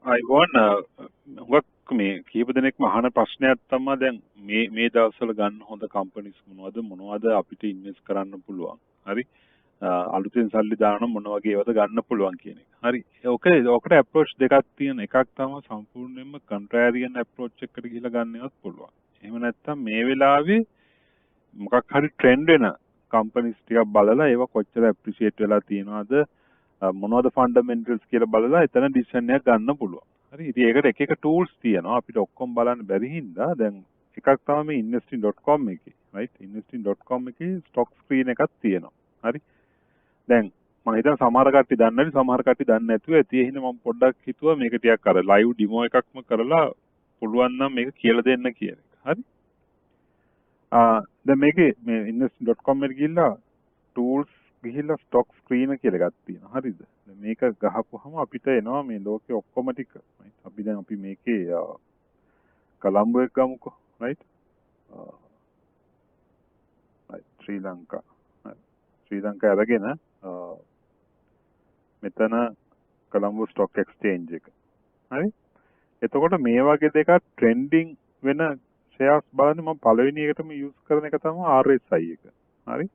අයිබෝන් හුඟක් මේ කීප දෙනෙක්ම අහන ප්‍රශ්නයක් තමයි දැන් මේ දවස්වල ගන්න හොඳ කම්පැනිස් මොනවද අපිට ඉන්වෙස්ට් කරන්න පුළුවන්. හරි. අලුතෙන් සල්ලි දාන මොන වගේ ඒවාද ගන්න පුළුවන් කියන එක. හරි. ඔකට අප්‍රෝච් දෙකක් තියෙන. එකක් තමයි සම්පූර්ණයෙන්ම කන්ට්‍රෑරියන් අප්‍රෝච් එකකට ගිහිල්ලා ගන්නවත් පුළුවන්. එහෙම නැත්නම් මේ වෙලාවේ මොකක් හරි ට්‍රෙන්ඩ් වෙන කම්පැනිස් ටිකක් බලලා ඒවා කොච්චර ඇප්‍රීෂিয়েට් වෙලා තියෙනවද මොනවද ෆන්ඩමෙන්ටල්ස් කියලා බලලා එතන ඩිසිෂන් එකක් ගන්න පුළුවන්. හරි. ඉතින් ඒකට එක එක ටූල්ස් තියෙනවා. අපිට ඔක්කොම බලන්න බැරි හින්දා දැන් එකක් තමයි මේ investing.com එකේ. right? investing.com එකේ ස්ටොක් ස්ක්‍රීන් එකක් තියෙනවා. හරි. දැන් මම හිතන සමහර කට්ටිය දන්නේ නැති සමහර කට්ටිය දන්නේ නැතුව ඇති. ඒ හින්දා මම පොඩ්ඩක් හිතුවා මේක ටිකක් අර ලයිව් ඩෙමෝ එකක්ම කරලා පුළුවන් නම් මේක කියලා දෙන්න කියන එක. හරි. දැන් මේකේ මේ invest.com එකට ගිහිල්ලා tools ගිහිල්ලා stock screen කියලා එකක් තියෙනවා. හරිද? දැන් මේක ගහපුවහම අපිට එනවා මේ ලෝකේ ඔක්කොම ටික. right? අපි මේකේ කොලම්බෝ එක ගමුකෝ. right? ශ්‍රී ලංකා. ශ්‍රී ලංකා අරගෙන මෙතන කොලම්බෝ ස්ටොක් එක්ස්චේන්ජ් එක. හරි? එතකොට මේ වගේ දෙකක් ට්‍රෙන්ඩින් වෙන ෂෙයාර්ස් බලන්න මම පළවෙනි එකටම යූස් කරන එක තමයි RSI එක. හරි?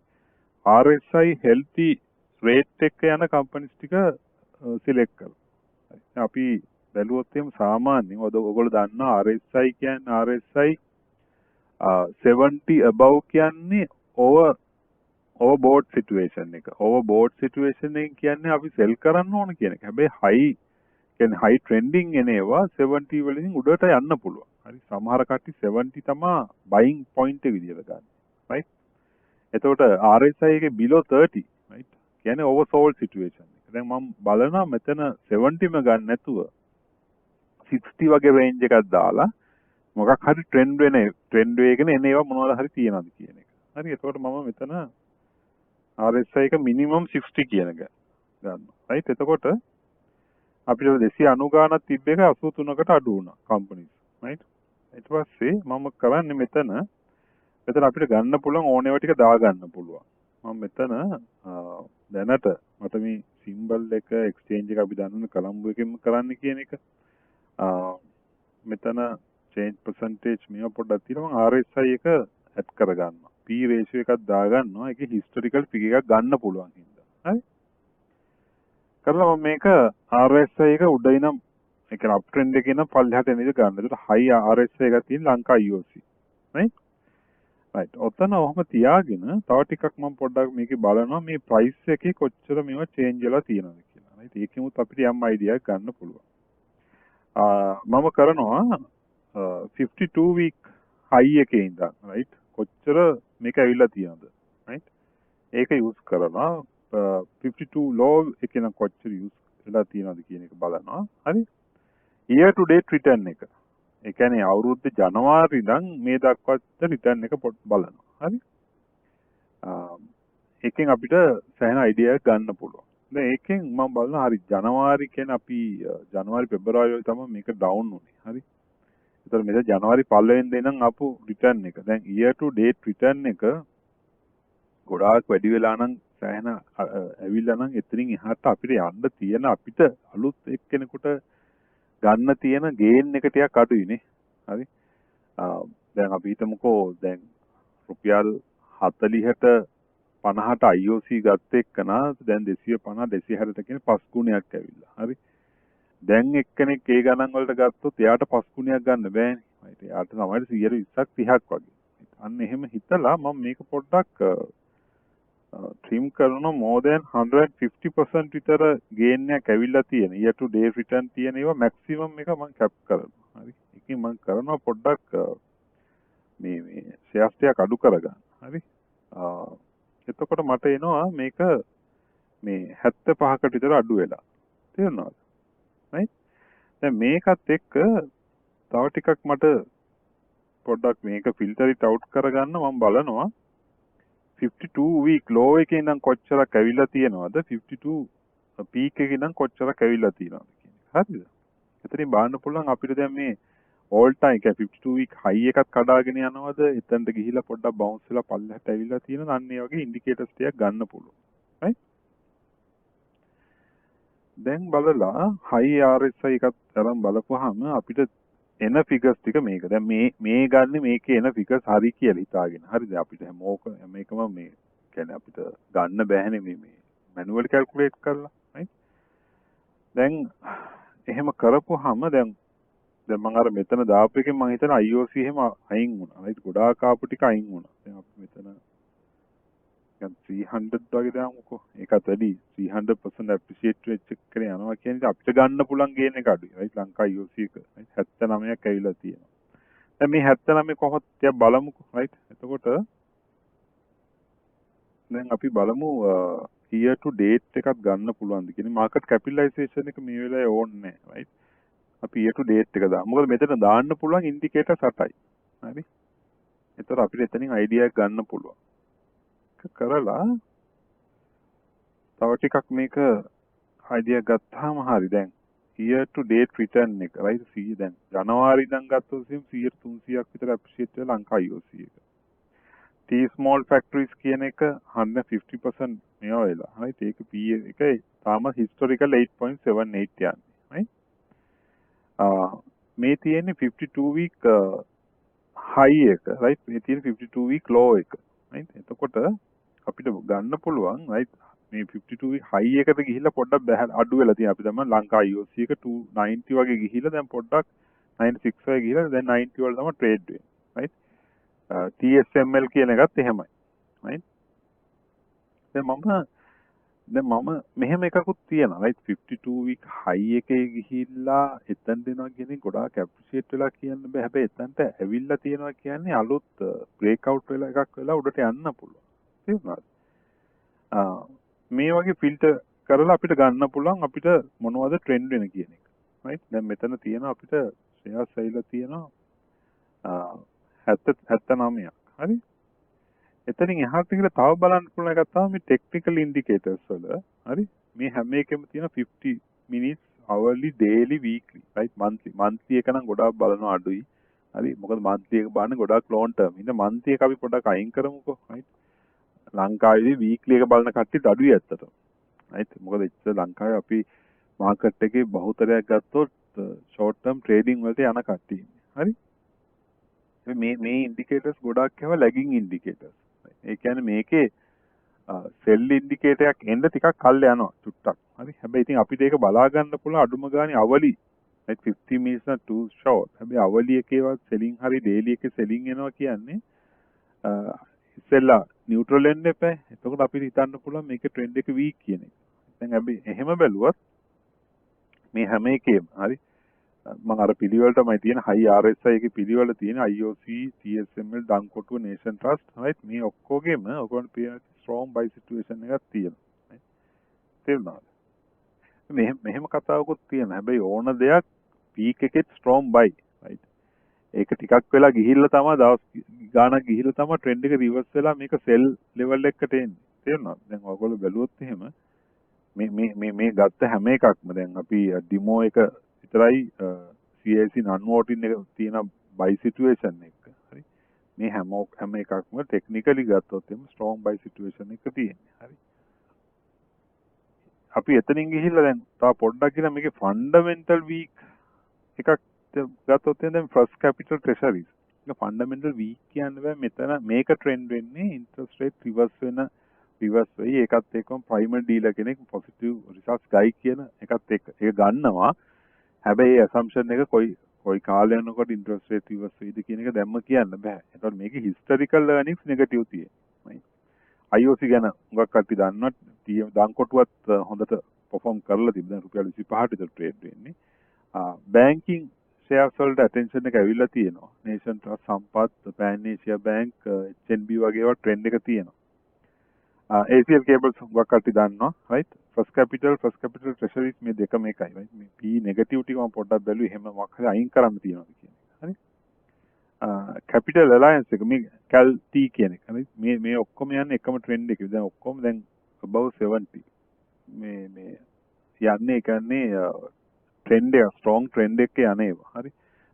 RSI healthy rate එක යන කම්පැනිස් ටික සිලෙක්ට් කරලා. අපි බැලුවොත් එහෙම සාමාන්‍යයෙන් ඔයගොල්ලෝ දන්නා RSI කියන්නේ RSI 70 above කියන්නේ overbought situation එක. overbought situation එක කියන්නේ අපි sell කරන්න ඕන කියන එක. හැබැයි high trending එන ඒවා 70 වලින් උඩට යන්න පුළුවන්. හරි. සමහර කට්ටිය 70 තමයි buying point එක විදියට ගන්න. right? එතකොට RSI එකේ below 30 right කියන්නේ oversold situation එක. දැන් මම බලනවා මෙතන 70ම ගන්න නැතුව 60 වගේ range එකක් දාලා මොකක් හරි ට්‍රෙන්ඩ් වෙගෙන එන ඒවා මොනවද හරි තියනවාද කියන එක. හරි. එතකොට මම මෙතන RSI එක minimum 60 කියන එක ගන්නවා. right. එතකොට අපිට 290 ගානක් තිබ්බ එක 83කට අඩු වුණා කම්පැනිස්. right. ඊට පස්සේ මම කරන්නේ මෙතන අපිට ගන්න පුළුවන් ඕනේව ටික දාගන්න පුළුවන්. මම මෙතන දැනට මට මේ සිම්බල් එක එක්ස්චේන්ජ් එක අපි දන්නවනේ කොලම්බෝ එකෙන්ම කරන්න කියන එක. මෙතන change percentage මේව පොඩ්ඩක් තියෙනවා. මම RSI එක ඇඩ් කරගන්නවා. P ratio එකක් දාගන්නවා. ඒකේ historical figure එකක් ගන්න පුළුවන් හින්දා. හරි? කරලා මම මේක RSI එක උඩ ඉනම් ඒ කියන්නේ up trend එකේ ඉනම් පල්ලෙහාට එන විදිහට ගන්න. ඒකට high RSI එකක් තියෙන ලංකා IOC. right? right. ඔතන ඔහම තියාගෙන තව ටිකක් මම පොඩ්ඩක් මේකේ බලනවා මේ ප්‍රයිස් එකේ කොච්චර මේවා චේන්ජ් වෙලා තියෙනවද කියලා. right. ඒකෙමුත් අපිට යම් අයිඩියා එකක් ගන්න පුළුවන්. මම කරනවා 52 week high එකේ ඉඳන් right කොච්චර මේක ඇවිල්ලා තියෙනවද right ඒක යූස් කරනවා 52 low එකේ නම් කොච්චර යූස් වෙලා තියෙනවද කියන එක බලනවා. හරි. year to date return එක. ඒ කියන්නේ අවුරුද්දේ ජනවාරි ඉඳන් මේ දක්වාත් රිටර්න් එක බලනවා. හරි. ඒකෙන් අපිට සෑහෙන අයිඩියා එකක් ගන්න පුළුවන්. දැන් ඒකෙන් මම බලනවා හරි ජනවාරි කියන්නේ අපි ජනවාරි පෙබරවාරි වල තමයි මේක ඩවුන් උනේ. හරි. ඒතර මෙතන ජනවාරි 1 වෙනිදා ඉඳන් ආපු රිටර්න් එක. දැන් year to date return එක ගොඩාක් වැඩි වෙලා නම් සෑහෙන ඇවිල්ලා නම් එතනින් එහාට අපිට යන්න තියෙන අපිට අලුත් එක්කෙනෙකුට ගන්න තියෙන ගේන් එක ටිකක් අඩුයිනේ. හරි. දැන් අපි හිතමුකෝ දැන් රුපියල් 40ට 50ට IOC ගත්ත එක්කන දැන් 250 260 කියන 5 ගුණයක් ඇවිල්ලා. හරි. දැන් එක්කෙනෙක් ඒ ගණන් වලට ගත්තොත් එයාට 5 ගුණයක් ගන්න බෑනේ. right. එයාට තමයි 120ක් 30ක් වගේ. අන්න එහෙම හිතලා මම මේක පොඩ්ඩක් trim කරනවා more than 150% විතර gain එකක් ඇවිල්ලා තියෙන. year to date return තියෙන ඒවා maximum එක මම cap කරනවා. හරි. ඒකෙන් මම කරනවා පොඩ්ඩක් මේ shares ටික අඩු කරගන්න. හරි. එතකොට මට එනවා මේක මේ 75කට විතර අඩු වෙලා. තේරුණාද? right. දැන් මේකත් එක්ක තව ටිකක් මට පොඩ්ඩක් මේක filter it out කරගන්න මම බලනවා 52 week low එකේ ඉඳන් කොච්චරක් ඇවිල්ලා තියෙනවද 52 peak එකේ ඉඳන් කොච්චරක් ඇවිල්ලා තියෙනවද කියන එක. හරිද? එතනින් බලන්න පුළුවන් අපිට දැන් මේ all time 52 week high එකක් කඩාගෙන යනවද එතනට ගිහිලා පොඩ්ඩක් bounce වෙලා පල්ලෙහාට ඇවිල්ලා තියෙනවද අන්න ඒ වගේ indicators ටිකක් ගන්න පුළුවන්. right. දැන් බලලා high RSI එකත් අරන් බලපුවාම අපිට එන ෆිගර්ස් ටික මේක. දැන් මේ ගන්න මේකේ එන ෆිගර්ස් හරි කියලා හිතාගෙන. හරිද? අපිට මේකම මේ කියන්නේ අපිට ගන්න බෑනේ මේ මැනුවලි කැල්කියුලේට් කරලා. right? දැන් එහෙම කරපුවාම දැන් මම අර මෙතන දාපු එකෙන් මම හිතන IOC එහෙම අයින් වුණා. right? ගොඩාක් ආපු ටික අයින් වුණා. දැන් අපි මෙතන නිකන් 300 වගේ දාමුකෝ. ඒකත් වැඩි 300% ඇප්‍රීෂিয়েට් වෙච්ච එකේ යනවා කියන්නේ අපිට ගන්න පුළුවන් ගේන් එක අඩුයි. right? ලංකා IOC එක 79ක් ඇවිල්ලා තියෙනවා. දැන් මේ 79 කොහොමද තියා බලමුකෝ. right? එතකොට දැන් අපි බලමු year to date එකක් ගන්න පුළුවන්ද කියන්නේ මාකට් කැපිටලයිසේෂන් එක මේ වෙලාවේ ඕනේ නැහැ. right? අපි year to date එක දාමු. මොකද මෙතන දාන්න පුළුවන් ඉන්ඩිකේටර් 8යි. හරි? එතකොට අපිට එතනින් අයිඩියා එකක් ගන්න පුළුවන්. ඒක කරලා තව ටිකක් මේක අයිඩියා ගත්තාම හරි දැන් year to date return එක right 100 දැන් ජනවාරි ඉඳන් ගත්තොත් 300ක් විතර අප්‍රීෂিয়েට් වෙලා ලංකා IOC එක. T small factories කියන එක 150% මේවා වෙලා. right ඒක P එක තාම historical 8.78 යන්නේ. right මේ තියෙන්නේ 52 week high එක right මේ තියෙන 52 week low එක. right එතකොට අපිට ගන්න පුළුවන් right මේ 52 week high එකට ගිහිල්ලා පොඩ්ඩක් අඩු වෙලා තියෙනවා. අපි තමයි ලංකා IOC එක 290 වගේ ගිහිල්ලා දැන් පොඩ්ඩක් 96 වගේ ගිහිල්ලා දැන් 90 වල තමයි ට්‍රේඩ් වෙන්නේ. right TSML කියන එකත් එහෙමයි. right දැන් මම මෙහෙම එකකුත් තියෙනවා. right 52 week high එකේ ගිහිල්ලා එතන දෙනවා කියන්නේ ගොඩාක් ඇප්‍රීෂিয়েට් වෙලා කියන්න බෑ. හැබැයි එතනට ඇවිල්ලා තියෙනවා කියන්නේ අලුත් බ්‍රේක් අවුට් වෙලා එකක් වෙලා උඩට යන්න පුළුවන්. තේරුණාද? මේ වගේ ෆිල්ටර් කරලා අපිට ගන්න පුළුවන් අපිට මොනවද ට්‍රෙන්ඩ් වෙන කියන එක. right දැන් මෙතන තියෙනවා අපිට ෂෙයාර්ස් ඇවිල්ලා තියෙනවා 79ක්. හරි? එතනින් එහාට ගිහලා තව බලන්න පුළුවන් එකක් තමයි මේ ටෙක්නිකල් ඉන්ඩිකේටර්ස් වල. හරි? මේ හැම එකෙම තියෙන 50 minutes hourly daily weekly right monthly එක නම් ගොඩාක් බලනවා අඩුයි. හරි? මොකද monthly එක බලන්නේ ගොඩාක් long term. ඉතින් monthly එක අපි පොඩ්ඩක් අයින් කරමුකෝ. right ලංකාවේදී වීක්ලි එක බලන කට්ටිය අඩුයි ඇත්තටම. right මොකද ඉතින් ලංකාවේ අපි මාකට් එකේ බහුතරයක් ගත්තොත් ෂෝට් ටර්ම් ට්‍රේඩින් වලට යන කට්ටිය. හරි? මේ ඉන්ඩිකේටර්ස් ගොඩාක් ඒවා ලැගින් ඉන්ඩිකේටර්ස්. ඒ කියන්නේ මේකේ සෙල් ඉන්ඩිකේටර් එකක් එන්න ටිකක් කල් යනවා චුට්ටක්. හරි? හැබැයි ඉතින් අපිට ඒක බලා ගන්න පුළුවන් අඩුම ගානේ අවලි right 50 minutes not too short. හැබැයි අවලි එකේවත් සෙලින් හරි ඩේලි එකේ සෙලින් එනවා කියන්නේ ඉස්සෙල්ලා නියුට්‍රල් වෙන්න එපා. එතකොට අපිට හිතන්න පුළුවන් මේකේ ට්‍රෙන්ඩ් එක වීක් කියන එක. දැන් අපි එහෙම බැලුවොත් මේ හැම එකේම හරි මම අර පිළිවෙල තමයි තියෙන high RSI එකේ පිළිවෙල තියෙන IOC, TSML, දන්කොටුව, Nation Trust right මේ ඔක්කොගෙම ඔයගොල්ලෝ පේන strong buy situation එකක් තියෙනවා. තේරුණාද? මෙහෙම කතාවකුත් තියෙනවා. හැබැයි ඕන දෙයක් peak එකෙත් strong buy right ඒක ටිකක් වෙලා ගිහිල්ලා තමයි දවස් ගාණක් ගිහිල්ලා තමයි ට්‍රෙන්ඩ් එක රිවර්ස් වෙලා මේක සෙල් ලෙවල් එකට එන්නේ. තේරුණාද? දැන් ඔයගොල්ලෝ බැලුවොත් එහෙම මේ ගත්ත හැම එකක්ම දැන් අපි ඩිමෝ එක විතරයි CAC non voting එක තියෙන buy situation එක. හරි? මේ හැම එකක්ම ටෙක්නිකලි ගත්තොත් එම් strong buy situation එක තියෙන්නේ. හරි? අපි එතනින් ගිහිල්ලා දැන් තව පොඩ්ඩක් ගිහලා මේකේ fundamental weak එකක් ගත්තොත් දැන් first capital treasuries ඒක fundamental weak කියන්න බෑ. මෙතන මේක trend වෙන්නේ interest rate reverse වෙයි. ඒකත් එක්කම primary dealer කෙනෙක් positive results guide කියන එකත් එක්ක ඒක ගන්නවා. හැබැයි assumption එක කොයි කාලය යනකොට interest rate reverse වෙයිද කියන එක දැම්ම කියන්න බෑ. ඒතකොට මේකේ historical earnings negative තියෙනවා. IOC ගැන හුඟක් කට්ටිය දන්නවා. දන්කොටුවත් හොඳට perform කරලා තිබුණා. රුපියල් 25ට විතර trade වෙන්නේ. banking shares වලට attention එක ඇවිල්ලා තියෙනවා. Nation Trust, සම්පත්, Pan Asia Bank, HNB වගේ ඒවා trend එක තියෙනවා. ACL cables හුඟක් කට්ටිය දන්නවා. right first capital treasuries මේ දෙකම එකයි. right මේ P negative ටික මම පොඩ්ඩක් බැලුවේ. එහෙම මොකක් හරි අයින් කරන්න තියෙනවා කියන්නේ. හරි? capital alliance එක මේ cal T කියන එක. හරි? මේ ඔක්කොම යන්නේ එකම trend එකේ. දැන් ඔක්කොම දැන් above 70. මේ යන්නේ කියන්නේ trend එක strong trend එකේ යන්නේවා. හරි?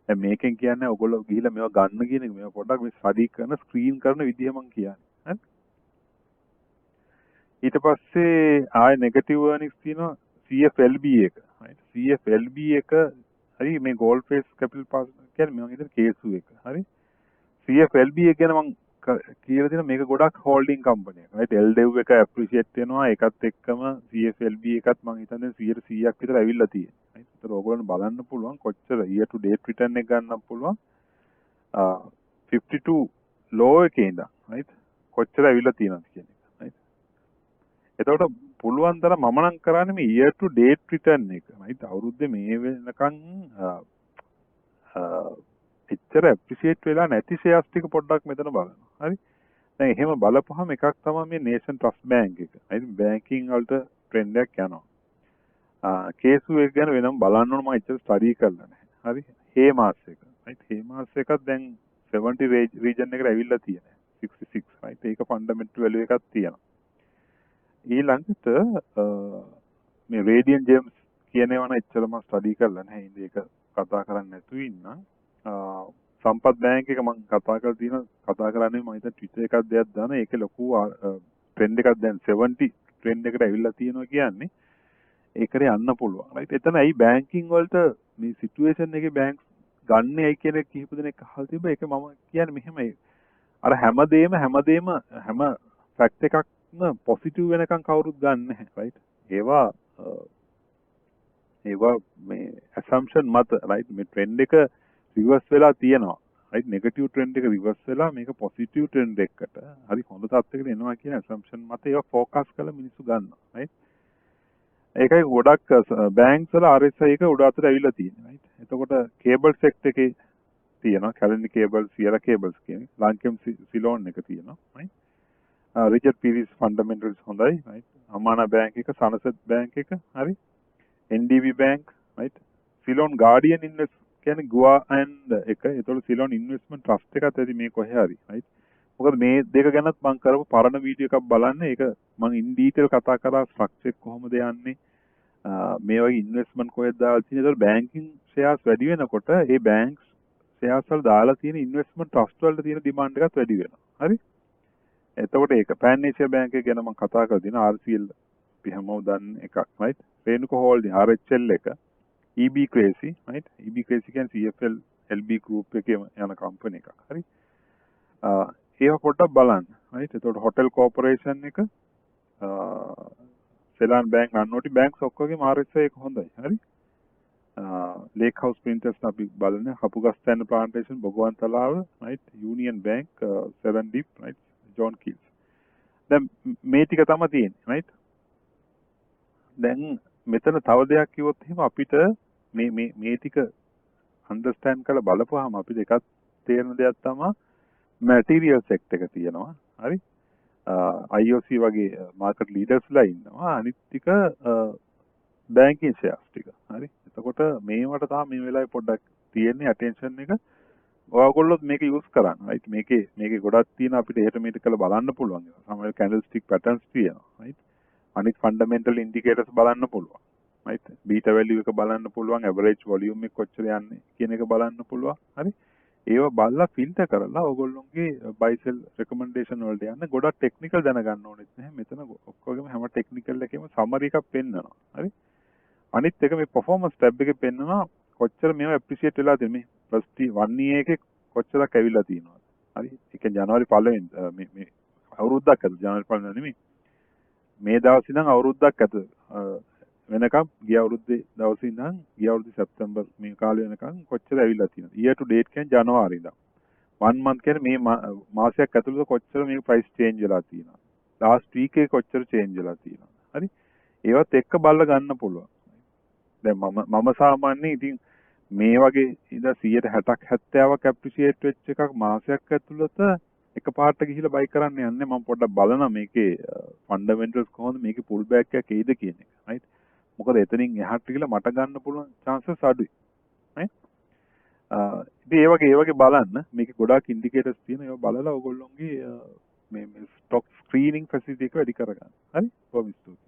දැන් මේකෙන් කියන්නේ ඔයගොල්ලෝ ගිහිල්ලා මේවා ගන්න කියන එක. මේවා පොඩ්ඩක් මේ study කරන screen කරන විදිහ මම කියන්නේ. හරි? ඊට පස්සේ ආය නෙගටිව් earnings තියෙනවා CFLB එක right CFLB එක හරි මේ gold face capital partner කියන්නේ මම හිතන්නේ කේසු එක හරි CFLB එක ගැන මම කියලා දෙන මේක ගොඩක් holding company එක right LDEV එක appreciate වෙනවා ඒකත් එක්කම CFLB එකත් මම හිතන්නේ 100%ක් විතර ඇවිල්ලා තියෙනවා right ඒතර ඕගොල්ලෝ බලන්න පුළුවන් කොච්චර year to date return එක ගන්න පුළුවන් 52 low එකේ ඉඳන් right කොච්චර ඇවිල්ලා තියෙනවද කියන එක right එතකොට පුළුවන් තරම් මම නම් කරන්නේ මේ year to date return එක right අවුරුද්දේ මේ වෙනකන් එච්චර ඇප්‍රීෂিয়েට් වෙලා නැති ෂෙයාර්ස් ටික පොඩ්ඩක් මෙතන බලනවා හරි දැන් එහෙම බලපුවහම එකක් තමයි මේ නේෂන් ට්‍රස්ට් බැංක් එක right බැංකින් වලට ට්‍රෙන්ඩ් එකක් යනවා කේසු එක ගැන වෙනම බලන්න ඕන මම එච්චර ස්ටඩි කරලා නැහැ හරි හේ මාස් එක right හේ මාස් එකත් දැන් 70 region එකට ඇවිල්ලා තියෙනවා 66 right ඒක ෆන්ඩමෙන්ටල් වැලියු එකක් තියෙනවා ඊළඟට මේ රේඩියන් ජේම්ස් කියන ඒවා නම් එච්චර මම ස්ටඩි කරලා නැහැ ඉතින් ඒක කතා කරන්න නැතුව ඉන්නම් සම්පත් බැංක් එක මම කතා කරන්නේ මම හිතා ට්විටර් එකක් දෙයක් දාන ඒකේ ලොකු ට්‍රෙන්ඩ් එකක් දැන් 70 ට්‍රෙන්ඩ් එකට ඇවිල්ලා තියෙනවා කියන්නේ ඒකට යන්න පුළුවන් right එතන ඇයි බැංකින් වලට මේ සිටුේෂන් එකේ බැංක්ස් ගන්න ඇයි කියන කිහිප දෙනෙක් අහලා තිබ්බා ඒක මම කියන්නේ මෙහෙමයි අර හැමදේම හැම ෆැක්ට් එකක්ම පොසිටිව් වෙනකන් කවුරුත් ගන්න නැහැ right ඒවා මේ assumption මත right මේ ට්‍රෙන්ඩ් එක රිවර්ස් වෙලා තියෙනවා right නෙගටිව් ට්‍රෙන්ඩ් එක රිවර්ස් වෙලා මේක පොසිටිව් ට්‍රෙන්ඩ් එකකට හරි හොඳ තත්යකට එනවා කියන assumption මත ඒවා ફોකස් කරලා මිනිස්සු ගන්නවා right ඒකයි ගොඩක් බැංක්ස් වල RSI එක උඩ අතට ඇවිල්ලා තියෙනවා right එතකොට කේබල් සෙක්ටර් එකේ තියෙනවා කැලෙන්ඩි කේබල් සියලා කේබල්ස් කියන්නේ ලංකම් සිලෝන් එක තියෙනවා right රිචඩ් පීරිස් ෆන්ඩමෙන්ටල්ස් හොඳයි right අමානා බැංක් එක සනසත් බැංක් එක හරි NDB bank right Ceylon guardian invest කියන්නේ ගුවා ඇන්ඩ් එක ඒතකොට සිලෝන් ඉන්වෙස්ට්මන්ට් ට්‍රස්ට් එකත් ඇති මේ කොහේ හරි right මොකද මේ දෙක ගැනත් මම කරපු පරණ වීඩියෝ එකක් බලන්න ඒක මම ඉන් ඩීටේල් කතා කරා ස්ට්‍රක්චර් එක කොහොමද යන්නේ මේ වගේ ඉන්වෙස්ට්මන්ට් කොහෙද දාලා තියෙන්නේ ඒතකොට බැංකින් ෂෙයාර්ස් වැඩි වෙනකොට ඒ බැංක්ස් ෂෙයාර්ස් වල දාලා තියෙන ඉන්වෙස්ට්මන්ට් ට්‍රස්ට් වලට තියෙන ඩිමාන්ඩ් එකත් වැඩි වෙනවා හරි එතකොට ඒක පෑන් ඒෂියා බැංක් එක ගැන මම කතා කරලා තියෙනවා RCL අපි හැමෝම දන්න එකක් right රේණුක හෝල්ඩින් RHL එක EB Crazy right EB Crazy කියන්නේ CFL LB group එකේ යන කම්පැනි එකක් හරි ඒව පොඩ්ඩක් බලන්න right එතකොට හොටෙල් කෝපරේෂන් එක සෙලාන් බැංක් අන්නෝටි බැංක්ස් ඔක්කොගේම RSI එක හොඳයි හරි ලේක් හවුස් ප්‍රින්ටර්ස් අපි බලන්නේ Hapugastenne plantation Bogawantalawa right union bank seven deep right John Keells දැන් මේ ටික තමයි තියෙන්නේ right දැන් මෙතන තව දෙයක් කිව්වොත් එහෙම අපිට මේ ටික අන්ඩර්ස්ටෑන්ඩ් කරලා බලපුවාම අපිට එකක් තේරෙන දෙයක් තමයි මැටීරියල් සෙක්ටර් එක තියෙනවා හරි IOC වගේ මාකට් ලීඩර්ස්ලා ඉන්නවා අනිත් ටික බැංකින් ෂෙයාර්ස් ටික හරි එතකොට මේවට තමයි මේ වෙලාවේ පොඩ්ඩක් තියෙන්නේ ඇටෙන්ෂන් එක ඔයගොල්ලොත් මේක යූස් කරන්න right මේකේ ගොඩක් තියෙන අපිට එහෙට මෙහෙට කරලා බලන්න පුළුවන් සමහර කැන්ඩල්ස්ටික් පැටර්න්ස් තියෙනවා right අනිත් ෆන්ඩමෙන්ටල් ඉන්ඩිකේටර්ස් බලන්න පුළුවන් right බීටා වැලියු එක බලන්න පුළුවන් ඇවරේජ් වොලියුම් එක කොච්චර යන්නේ කියන එක බලන්න පුළුවන් හරි ඒව බලලා ෆිල්ටර් කරලා ඔයගොල්ලෝගේ බයි සෙල් රෙකමෙන්ඩේෂන් වලට යන්න ගොඩක් ටෙක්නිකල් දැනගන්න ඕනෙත් නැහැ මෙතන ඔක්කොගේම හැම ටෙක්නිකල් එකේම සමරි එකක් පෙන්නනවා හරි අනිත් එක මේ performance tab එකේ පෙන්නනවා කොච්චර මේව ඇප්‍රීෂিয়েට් වෙලා තියෙන මේ +1 year එකේ කොච්චරක් ඇවිල්ලා තියෙනවද හරි ඒ කියන්නේ ජනවාරි 1 මේ අවුරුද්දක් ඇතුළත ජනවාරි 1 නෙමෙයි මේ දවසේ ඉඳන් අවුරුද්දක් ඇතුළත වෙනකම් ගිය අවුරුද්දේ දවසේ ඉඳන් ගිය අවුරුද්දේ සැප්තැම්බර් මේ කාලේ වෙනකම් කොච්චර ඇවිල්ලා තියෙනවද year to date කියන්නේ ජනවාරි ඉඳන් 1 month කියන්නේ මේ මාසයක් ඇතුළත කොච්චර මේ ප්‍රයිස් චේන්ජ් වෙලා තියෙනවද last week එකේ කොච්චර චේන්ජ් වෙලා තියෙනවද හරි ඒවත් එක්ක බලලා ගන්න පුළුවන් දැන් මම සාමාන්‍යයෙන් ඉතින් මේ වගේ ඉඳ 160ක් 70ක් ඇප්‍රීෂিয়েට් වෙච්ච එකක් මාසයක් ඇතුළත එකපාරට ගිහිල්ලා බයි කරන්න යන්නේ මම පොඩ්ඩක් බලනවා මේකේ ෆන්ඩමෙන්ටල්ස් කොහොමද මේකේ පුල් බෑක් එකක් එයිද කියන එක right මොකද එතනින් එහාට ගිහලා මට ගන්න පුළුවන් chances අඩුයි right ඉතින් ඒ වගේ බලන්න මේකේ ගොඩාක් ඉන්ඩිකේටර්ස් තියෙනවා ඒවා බලලා ඔයගොල්ලෝගේ මේ ස්ටොක් ස්ක්‍රීනින් ෆැසිලිටි එක වැඩි කරගන්න හරි කොහොමද